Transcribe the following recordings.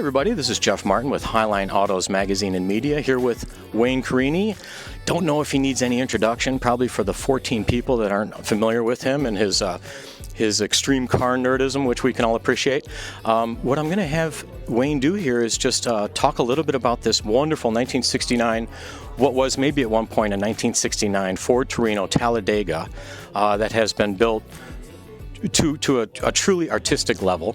everybody. This is Jeff Martin with Highline Autos Magazine and Media, here with Wayne Carini. Don't know if he needs any introduction, probably for the 14 people that aren't familiar with him and his extreme car nerdism, which we can all appreciate. What I'm going to have Wayne do here is just talk a little bit about this wonderful 1969, what was maybe at one point a 1969 Ford Torino Talladega that has been built to a truly artistic level.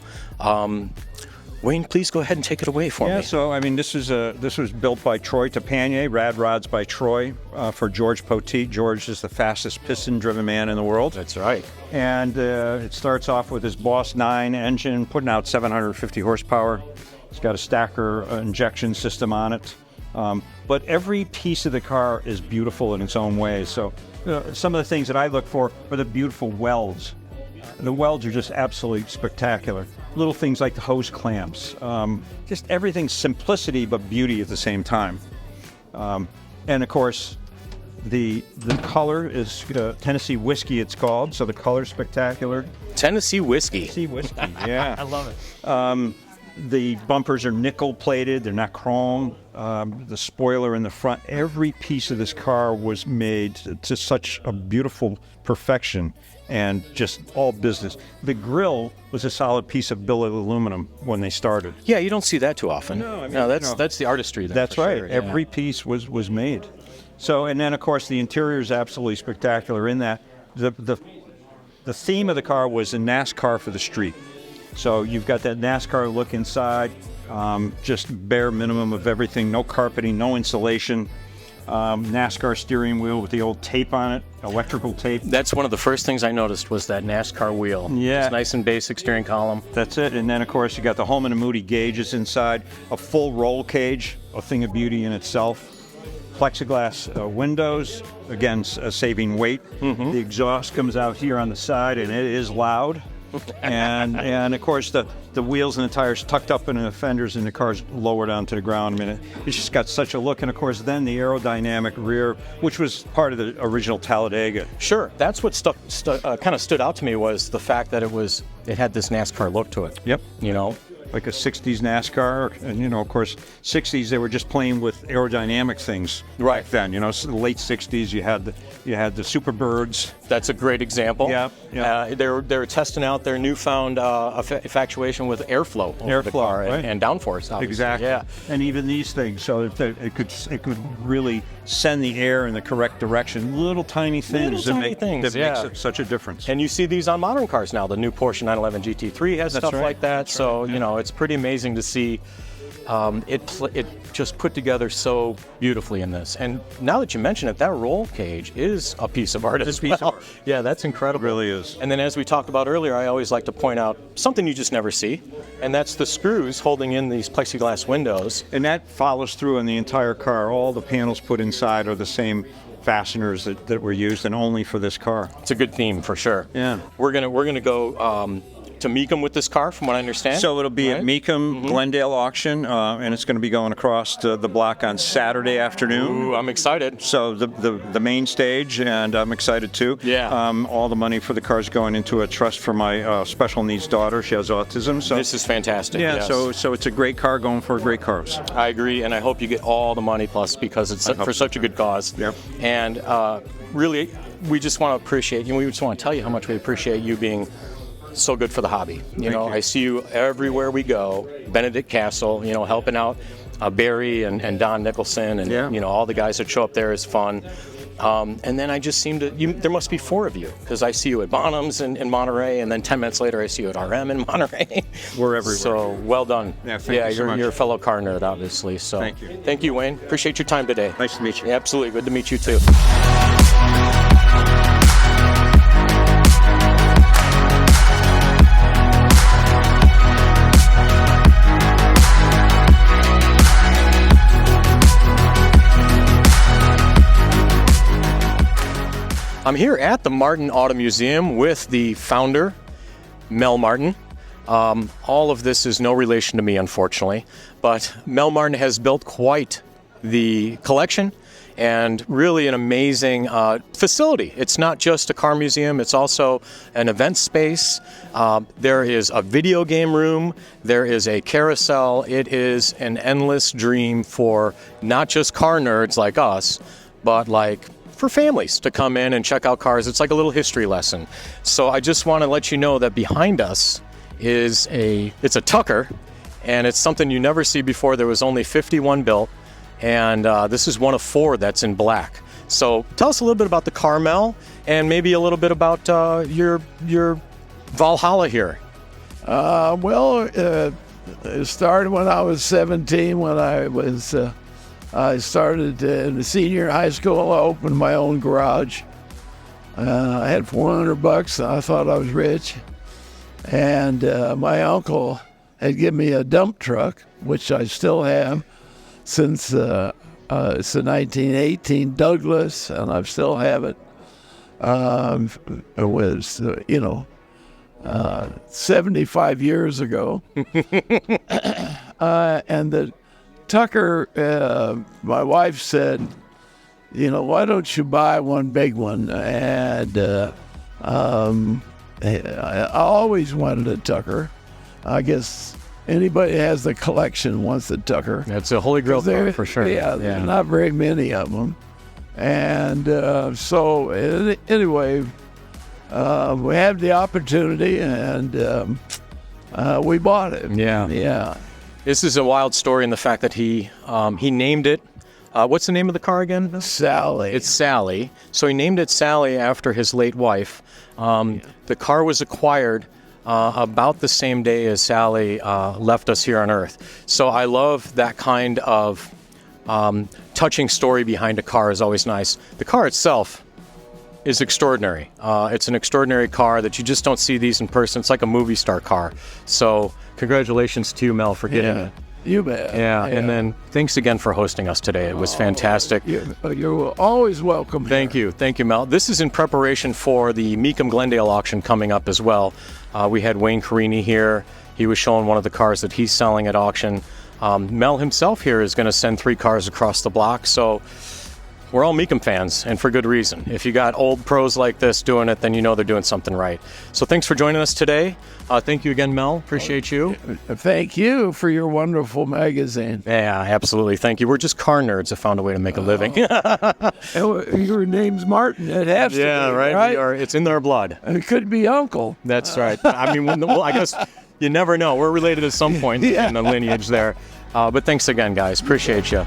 Wayne, please go ahead and take it away for me. Yeah, so I mean, this was built by Troy Tapanier, Rad Rods by Troy, for George Poteet. George is the fastest piston-driven man in the world. That's right. And it starts off with his Boss 9 engine, putting out 750 horsepower. It's got a stacker injection system on it. But every piece of the car is beautiful in its own way. So some of the things that I look for are the beautiful welds. The welds are just absolutely spectacular. Little things like the hose clamps. Just everything, simplicity but beauty at the same time. And of course, the color is Tennessee Whiskey, it's called. So the color's spectacular. Tennessee Whiskey. Tennessee Whiskey, yeah. I love it. The bumpers are nickel plated, they're not chrome. The spoiler in the front, every piece of this car was made to such a beautiful perfection and just all business. The grille was a solid piece of billet aluminum when they started. Yeah, you don't see that too often. No, that's the artistry there. That's right. Sure. Every piece was made. So, and then of course the interior is absolutely spectacular in that the theme of the car was a NASCAR for the street. So you've got that NASCAR look inside, just bare minimum of everything, no carpeting, no insulation, NASCAR steering wheel with the old tape on it, electrical tape. That's one of the first things I noticed was that NASCAR wheel. Yeah. It's nice and basic steering column. That's it. And then of course you got the Holman & Moody gauges inside, a full roll cage, a thing of beauty in itself. Plexiglass windows, again saving weight. Mm-hmm. The exhaust comes out here on the side and it is loud. and of course the wheels and the tires tucked up in the fenders and the car's lowered onto the ground. I mean, it's just got such a look. And of course then the aerodynamic rear, which was part of the original Talladega. Sure, that's what kind of stood out to me was the fact that it had this NASCAR look to it. Yep. You know, like a 60s NASCAR, and of course 60s they were just playing with aerodynamic things right then. So the late 60s you had the Superbirds. That's a great example. Yeah. They were testing out their newfound infatuation with airflow over the car right. and downforce. Obviously. Exactly. Yeah. And even these things, so it could really send the air in the correct direction. Little tiny things that makes such a difference. And you see these on modern cars now. The new Porsche 911 GT3 has stuff like that. That's so right. It's pretty amazing to see. It just put together so beautifully in this. And now that you mention it, that roll cage is a piece of art as well. Yeah, that's incredible. It really is. And then as we talked about earlier, I always like to point out something you just never see, and that's the screws holding in these plexiglass windows. And that follows through in the entire car. All the panels put inside are the same fasteners that were used and only for this car. It's a good theme for sure. Yeah. We're gonna go to MECUM with this car, from what I understand. So it'll be at MECUM Glendale auction, and it's going to be going across the block on Saturday afternoon. Ooh, I'm excited. So the main stage, and I'm excited too. Yeah. All the money for the car is going into a trust for my special needs daughter. She has autism. So this is fantastic. Yeah. Yes. So it's a great car going for great cars. I agree, and I hope you get all the money plus because it's for such a good cause. Yep. And really, we just want to appreciate you. We just want to tell you how much we appreciate you being so good for the hobby. You know, I see you everywhere we go. Benedict Castle, helping out Barry and Don Nicholson and all the guys that show up there is fun. And then I just seem to, there must be 4 of you because I see you at Bonham's in Monterey, and then 10 minutes later I see you at RM in Monterey. We're everywhere. So well done. Yeah, thank you so much. You're a fellow car nerd, obviously. So thank you. Thank you, Wayne. Appreciate your time today. Nice to meet you. Yeah, absolutely. Good to meet you too. I'm here at the Martin Auto Museum with the founder, Mel Martin. All of this is no relation to me, unfortunately, but Mel Martin has built quite the collection and really an amazing facility. It's not just a car museum, it's also an event space. There is a video game room, there is a carousel. It is an endless dream for not just car nerds like us, but like for families to come in and check out cars. It's like a little history lesson. So I just want to let you know that behind us is it's a Tucker, and it's something you never see before. There was only 51 built, and this is one of 4 that's in black. So tell us a little bit about the car, Mel, and maybe a little bit about your Valhalla here. It started when I was 17. When I started in the senior high school. I opened my own garage. I had $400. I thought I was rich, and my uncle had given me a dump truck, which I still have since it's a 1918 Douglas, and I still have it. It was 75 years ago. And the Tucker, my wife said, why don't you buy one big one? And I always wanted a Tucker. I guess anybody who has the collection wants a Tucker. It's a holy grail car for sure. Yeah, there are not very many of them. And so anyway, we had the opportunity, and we bought it. Yeah. This is a wild story in the fact that he named it. What's the name of the car again? Sally. It's Sally. So he named it Sally after his late wife. The car was acquired about the same day as Sally left us here on Earth. So I love that kind of touching story behind a car is always nice. The car itself is extraordinary. It's an extraordinary car that you just don't see these in person. It's like a movie star car. So congratulations to you, Mel, for getting it. You bet. Yeah, and then thanks again for hosting us today. It was fantastic. You're always welcome. Thank you, Mel. This is in preparation for the MECUM Glendale auction coming up as well. We had Wayne Carini here. He was showing one of the cars that he's selling at auction. Mel himself here is going to send 3 cars across the block. So we're all MECUM fans, and for good reason. If you got old pros like this doing it, then you know they're doing something right. So thanks for joining us today. Thank you again, Mel. Appreciate you. Thank you for your wonderful magazine. Yeah, absolutely. Thank you. We're just car nerds that found a way to make a living. Your name's Martin. It has to be, right? We are, it's in our blood. It could be uncle. That's right. I mean, I guess you never know. We're related at some point in the lineage there. But thanks again, guys. Appreciate you.